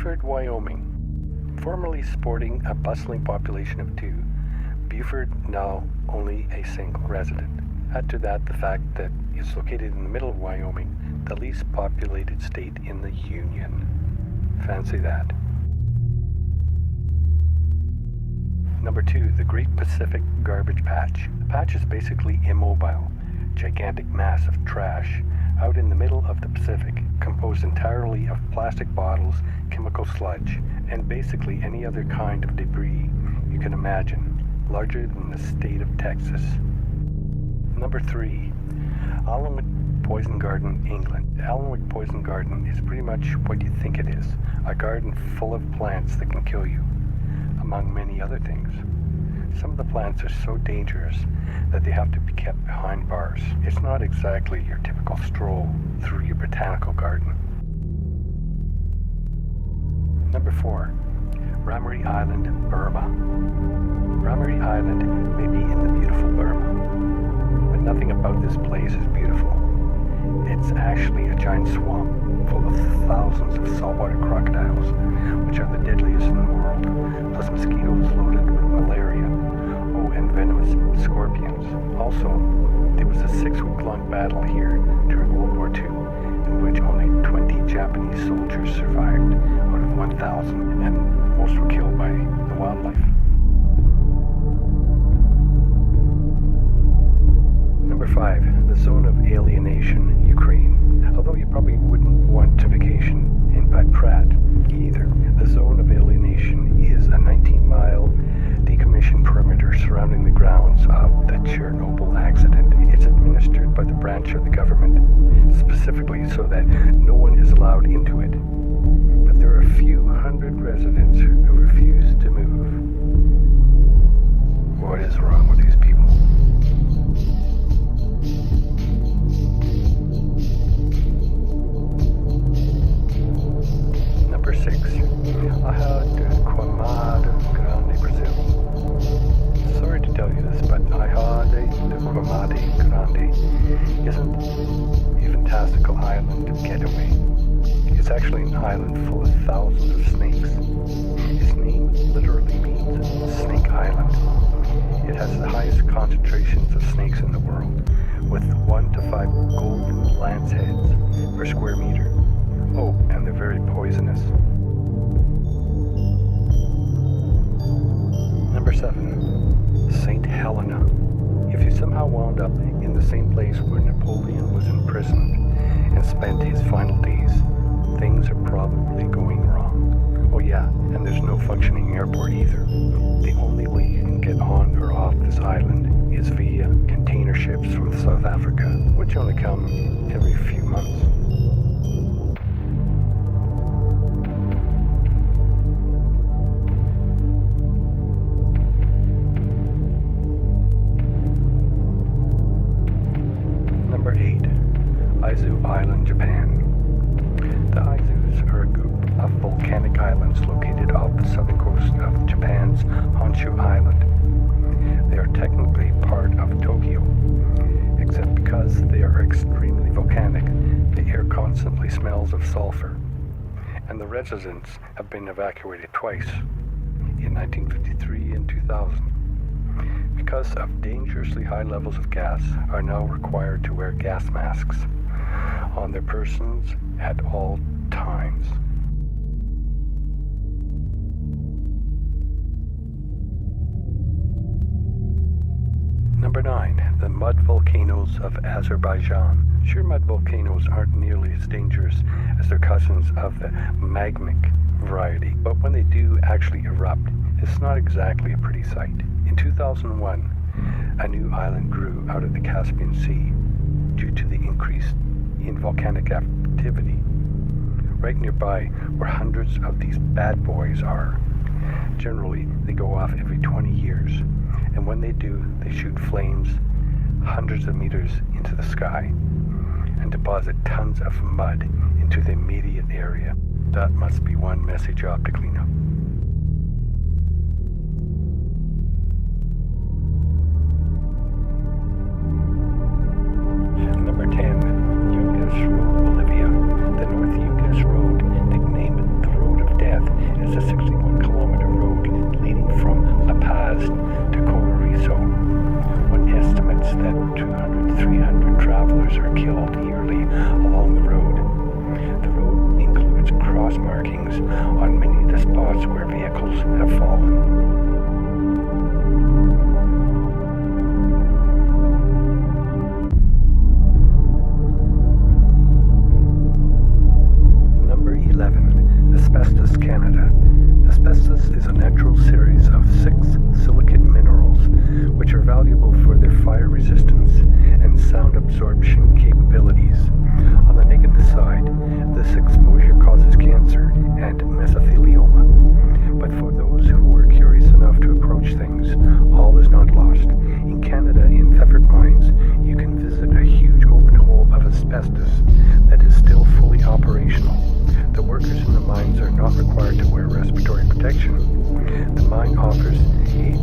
Beaufort, Wyoming. Formerly sporting a bustling population of 2, Beaufort now only a single resident. Add to that the fact that it's located in the middle of Wyoming, the least populated state in the Union. Fancy that. Number 2, the Great Pacific Garbage Patch. The patch is basically immobile, gigantic mass of trash out in the middle of the Pacific, composed entirely of plastic bottles, chemical sludge, and basically any other kind of debris you can imagine, larger than the state of Texas. Number 3, Alnwick Poison Garden, England. The Alnwick Poison Garden is pretty much what you think it is, a garden full of plants that can kill you, among many other things. Some of the plants are so dangerous that they have to be kept behind bars. It's not exactly your typical stroll through your botanical garden. Number 4, Ramari Island, Burma. Ramari Island may be in the beautiful Burma, but nothing about this place is beautiful. It's actually a giant swamp full of thousands of saltwater crocodiles, which are the deadliest in the world, plus mosquitoes loaded with malaria, and venomous scorpions. Also, there was a 6-week-long battle here during World War II, in which only 20 Japanese soldiers survived out of 1,000, and most were killed by the wildlife. Number 5, the Zone of Alienation, Ukraine. Although you probably wouldn't want to vacation in Bad Prat either, the Zone of Alienation is a 19-mile decommissioned perimeter surrounding the grounds of the Chernobyl accident. It's administered by the branch of the government, specifically so that no one is allowed into it. But there are a few hundred residents who refuse to move. What is wrong with these people? Number 6, Ilha de Queimada Grande, Brazil. Sorry to tell you this, but Ilha de Queimada Grande isn't a fantastical island getaway. It's actually an island full of thousands of snakes. Its name literally means Snake Island. It has the highest concentrations of snakes in the world, with 1 to 5 golden lance heads per square meter. Oh, and they're very poisonous. Number 7, St. Helena. If you somehow wound up in the same place where Napoleon was imprisoned and spent his final days, things are probably going wrong. Oh yeah, and there's no functioning airport either. The only way you can get on or off this island is via container ships from South Africa, which only come every few months. Number 8, Izu Island, Japan. The Izus are a group of volcanic islands located off the southern coast of Japan's Honshu Island. They are technically part of Tokyo, except because they are extremely volcanic, the air constantly smells of sulfur, and the residents have been evacuated twice, in 1953 and 2000. Because of dangerously high levels of gas, are now required to wear gas masks on their persons at all times. Number 9, the mud volcanoes of Azerbaijan. Sure, mud volcanoes aren't nearly as dangerous as their cousins of the magmic variety, but when they do actually erupt, it's not exactly a pretty sight. In 2001, a new island grew out of the Caspian Sea due to the increase in volcanic activity. Right nearby, where hundreds of these bad boys are. Generally, they go off every 20 years, and when they do, they shoot flames hundreds of meters into the sky and deposit tons of mud into the immediate area. That must be one messy job to clean up. Number 10, Yungas, Bolivia. The North Yungas Road, nicknamed the Road of Death, markings on many of the spots where vehicles have fallen. Number 11. Asbestos, Canada. Asbestos is a natural series of 6 silicate minerals, which are valuable for their fire resistance and sound absorption capabilities. On the negative side, this exposure causes cancer and mesothelioma. But for those who are curious enough to approach things, all is not lost. In Canada, in Thetford Mines, you can visit a huge open hole of asbestos that is still fully operational. The workers in the mines are not required to wear respiratory protection. The mine offers a